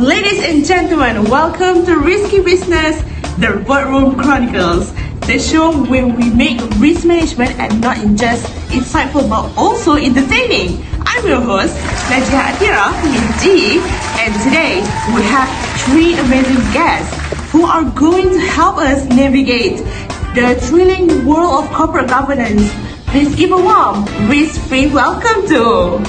Ladies and gentlemen, welcome to Risky Business, the Boardroom Chronicles, the show where we make risk management and not just insightful but also entertaining. I'm your host, ATIRAH, BINTI, and today we have three amazing guests who are going to help us navigate the thrilling world of corporate governance. Please give a warm, risk-free welcome to...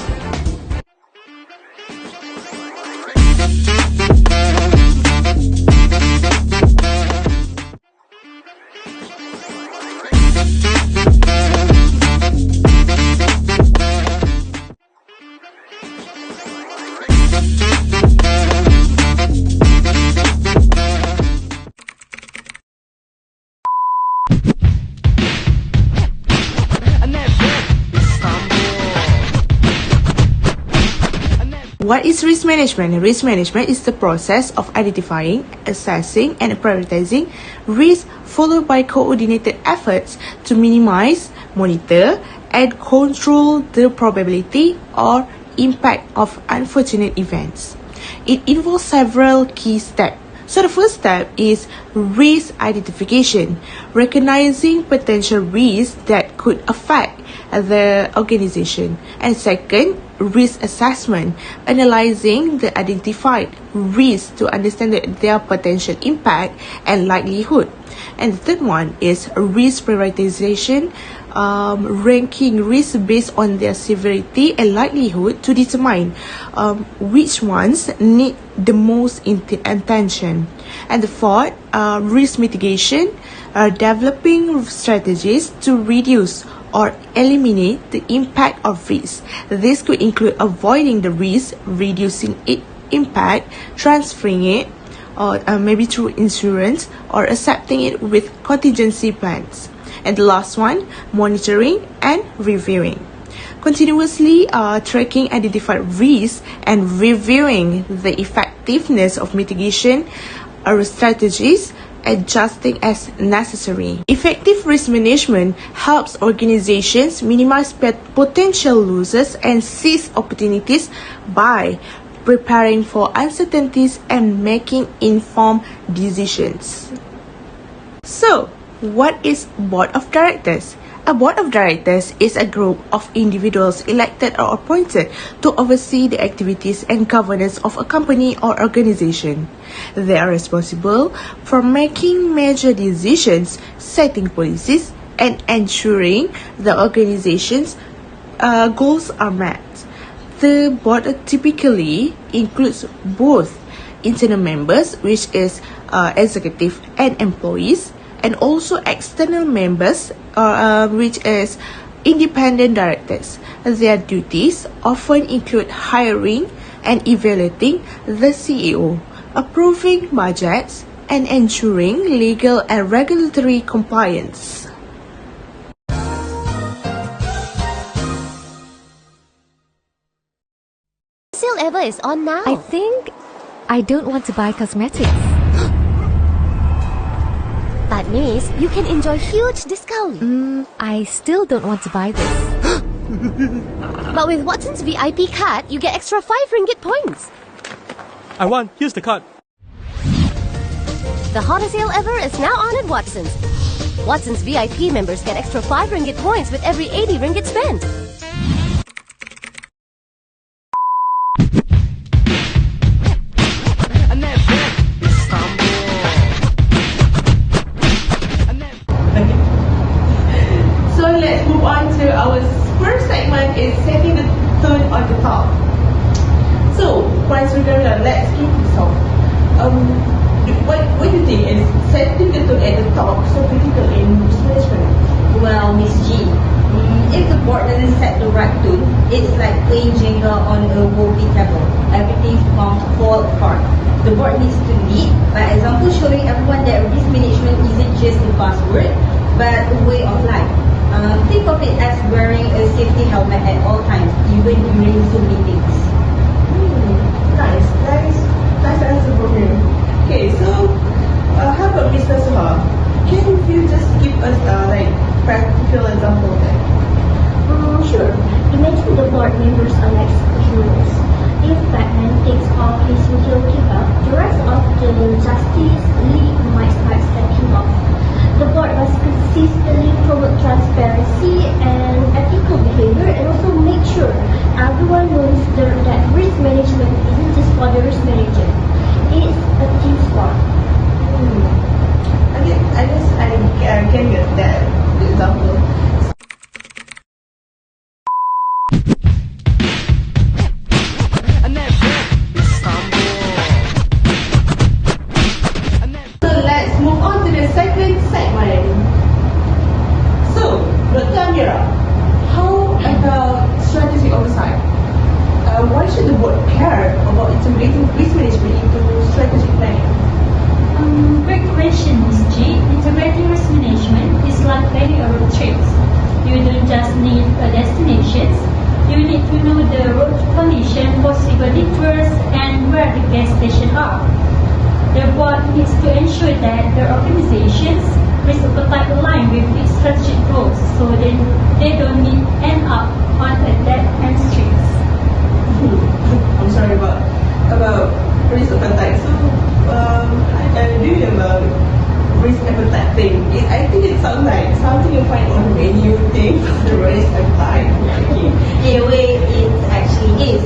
What is risk management? Risk management is the process of identifying, assessing, and prioritizing risk, followed by coordinated efforts to minimize, monitor, and control the probability or impact of unfortunate events. It involves several key steps. So the first step is risk identification, recognizing potential risks that could affect the organization. And second, risk assessment, analyzing the identified risks to understand their potential impact and likelihood. And the third one is risk prioritization, ranking risks based on their severity and likelihood to determine which ones need the most attention. And the fourth, risk mitigation, developing strategies to reduce or eliminate the impact of risk. This could include avoiding the risk, reducing its impact, transferring it, or maybe through insurance, or accepting it with contingency plans. And the last one, monitoring and reviewing. Continuously tracking identified risks and reviewing the effectiveness of mitigation strategies, adjusting as necessary. Effective risk management helps organizations minimize potential losses and seize opportunities by preparing for uncertainties and making informed decisions. So, what is Board of Directors? A Board of Directors is a group of individuals elected or appointed to oversee the activities and governance of a company or organization. They are responsible for making major decisions, setting policies, and ensuring the organization's goals are met. The board typically includes both internal members, which is executive and employees, and also external members, which is independent directors. Their duties often include hiring and evaluating the CEO, approving budgets, and ensuring legal and regulatory compliance. Sale ever is on now. I think I don't want to buy cosmetics. That means you can enjoy huge discount. I still don't want to buy this. But with Watson's VIP card, you get extra 5 ringgit points. I want. Here's the card. The hottest sale ever is now on at Watson's. Watson's VIP members get extra 5 ringgit points with every 80 ringgit spent. So let's move on to our first segment, is setting the tone on the top. So, once we're done, let's keep this off. What do you think is setting the tone at the top so critical in risk management? Well, Miss G, if the board doesn't set the right tone, it's like playing Jenga on a wobbly table. Everything's bound to fall apart. The board needs to lead by example, showing everyone that risk management isn't just a buzzword, but a way of life. Think of it as wearing a safety helmet at all times, even during Zoom meetings. Nice answer from you. Okay, so how about Mr. Suha? Can you just give us like practical example of that? Sure. Imagine the board members are like superheroes. if Batman takes off his utility belt, the rest of the Justice League might start stepping off. The board must consistently promote transparency and ethical behavior, and also make sure everyone knows that risk management isn't just for the risk manager. It's a team sport. I guess I can get that example. So let's move on to the second segment. So, Dr. Ameera, how about strategy oversight? Why should the board care about integrating risk management into strategic planning? Great question, Ms. G. Integrating risk management is like planning a road trip. You don't just need a destination, you need to know the road condition, possible detours, and where the gas stations are. The board needs to ensure that the organization's risk appetite align with its strategic goals, so then they don't end up on a dead end streets. I'm sorry about risk appetite. So, do you know about risk appetite thing? I think it sounds like something you find on the menu thing. The risk appetite. Okay. In a way, it actually is.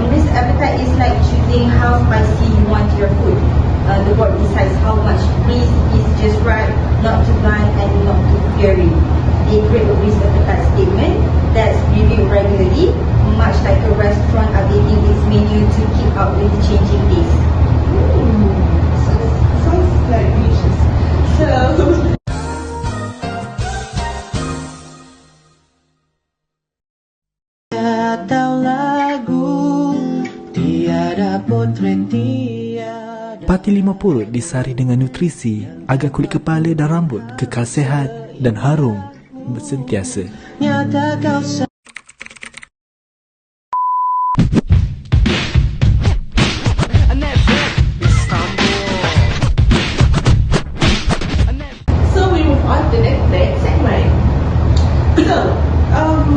Risk appetite is like choosing how spicy you want your food. The board decides how much risk is just right, not too blind and not too fiery. They create a risk appetite statement that's reviewed regularly, much like a restaurant updating its menu to keep up with the changing days. Sounds like delicious. So, Pati lima purut disari dengan nutrisi agar kulit kepala dan rambut kekal sihat dan harum sentiasa. so we move on to the next segment. So,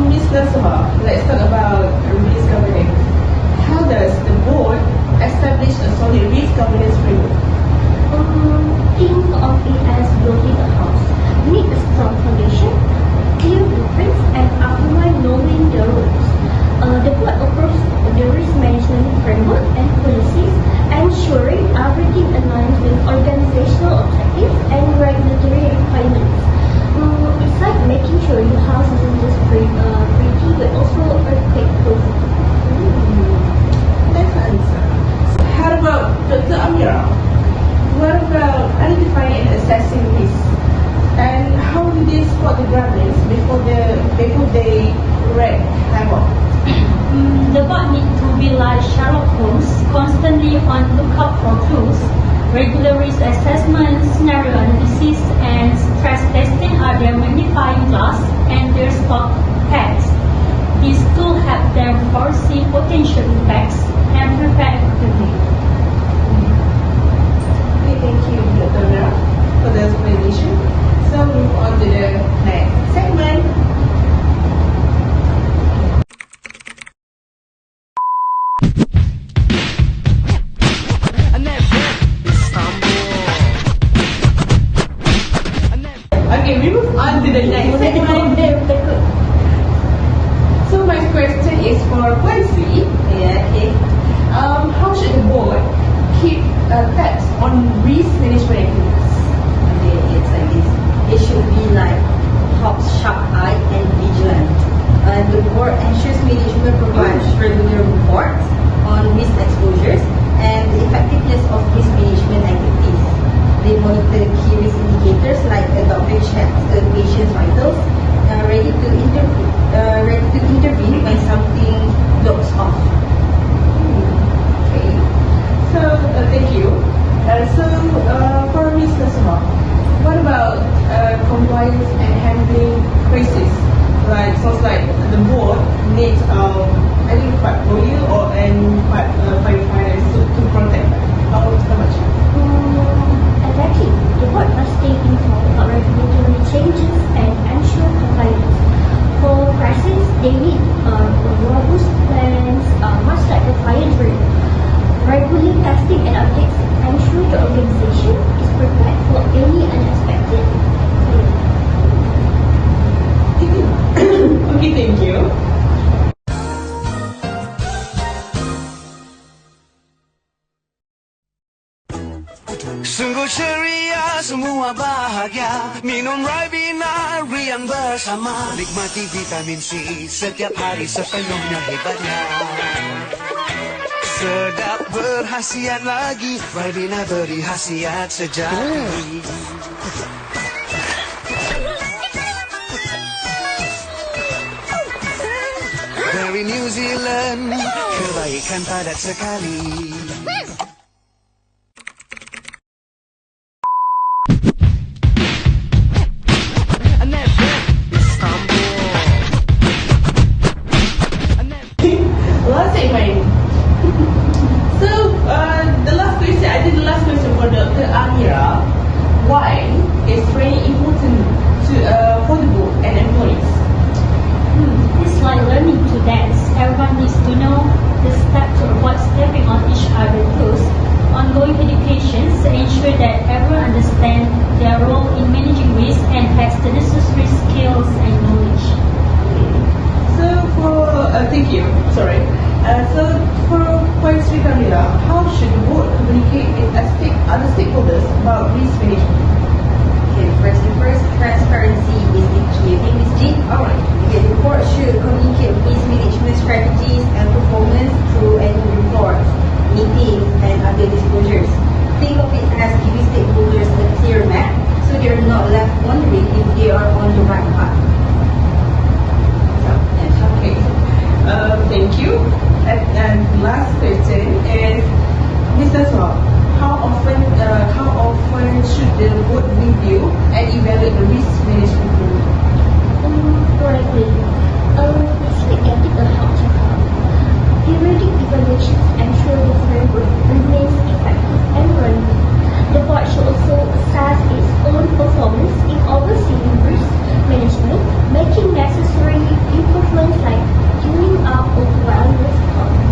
Ms. NASUHA, let's talk about risk governance. How does the board establish a solid risk governance framework? Think of it as building a house. You need a strong foundation, clear blueprints, and everyone knowing the rules. The board approves the risk management framework and policies, ensuring everything aligns with organizational objectives and regulatory requirements. It's like making sure your house isn't just pretty, but also earthquake-proof. Nice answer. How about Dr. Ameera? What about identifying and assessing risk? And how do they spot the gremlins before they wreak havoc? The board needs to be like Sherlock Holmes, constantly on lookout for clues. Regular risk assessment, scenario analysis, and stress testing are their magnifying glass and their spot pads. These tools help them foresee potential impacts and prepare accordingly. Okay, thank you, Dr. Ameera, for the explanation. So move on to the next segment. Okay, we move on to the next segment. So my question is for Quincy. Yeah, okay. How should the board keep tabs on risk management activities? Okay, it's like this. It should be like hawk's sharp eye and vigilant. The board ensures management provides regular reports on risk exposures and the effectiveness of risk management activities. They monitor key risk indicators like a doctor checks a patient's vitals, ready to intervene when something looks off. Okay. So thank you. For Ms. NASUHA, what about compliance and handling crisis? Like sounds like the board needs I think part lawyer or part finance to protect. How much? Exactly. The board must stay informed about regulatory changes and ensure compliance. For crisis, they need robust plans, much like the fire minum Ribena riang bersama, nikmati vitamin C setiap hari sepenuhnya hebatnya. Sedap berhasiat lagi, Ribena beri hasiat sejati. Dari New Zealand, kebaikan padat sekali. Last segment. So, the last question, I think the last question for Dr. Ameera. Why is training important to for the board and employees? It's like learning to dance. Everyone needs to know the steps to avoid stepping on each other's toes. Ongoing education to ensure that everyone understands their role in managing risk and has the necessary skills and knowledge. So for thank you. Sorry. So for point 3, Kamila, how should the board communicate with other stakeholders about risk management? Okay, first, transparency is the key. I think Ms. Jean, alright. Okay, the board should communicate risk management strategies and performance through annual reports, meetings, and other disclosures. Think of it as giving stakeholders a clear map, so they are not left wondering if they are on the right path. Okay. Thank you. And last question is, Mr. Swab, how often should the board review and evaluate the risk management program? Correctly. It's like getting a health checkup. Periodic evaluations ensure the framework remains effective and running. The board should also assess its own performance in overseeing risk management, making necessary improvements like tuning up overwhelmed risk tolerance.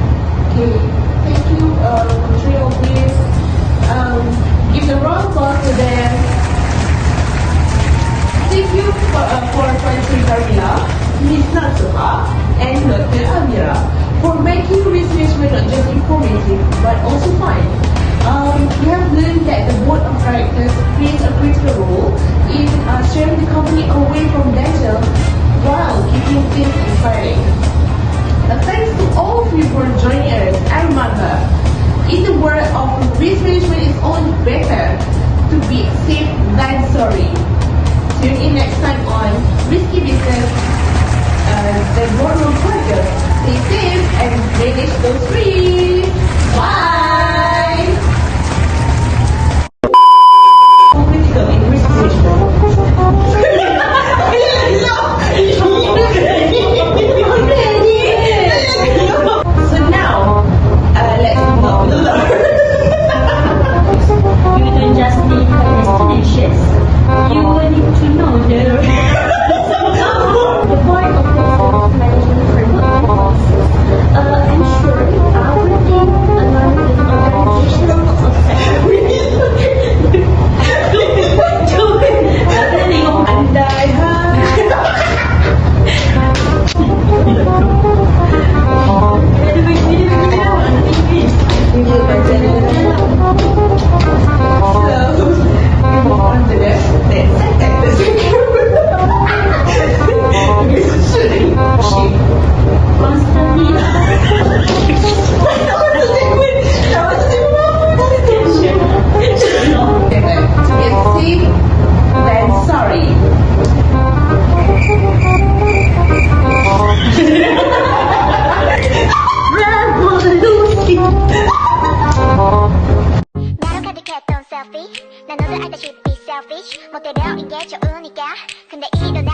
Okay, thank you for 3 of this. Give a round of applause to them. Thank you for Karmila, Ms. NASUHA, and Dr. Ameera for making risk management not just informative but also fun. We have learned that the board of directors plays a critical role in steering the company away from danger while keeping things inspiring. Thanks to all of you for joining us. And remember, in the world of risk management, it's only better to be safe than sorry. Tune in next time on Risky Business, the boardroom podcast. Stay safe and manage those risks. Bye! Critical in risk management. So now, let's move the Lord. You don't just need destinations, you will need to know the The board of risk management framework policies ensure everything along with organizational success. selfish. 난 너를 알다시피 selfish. 멋대로 engage 좋으니까. 근데 일어나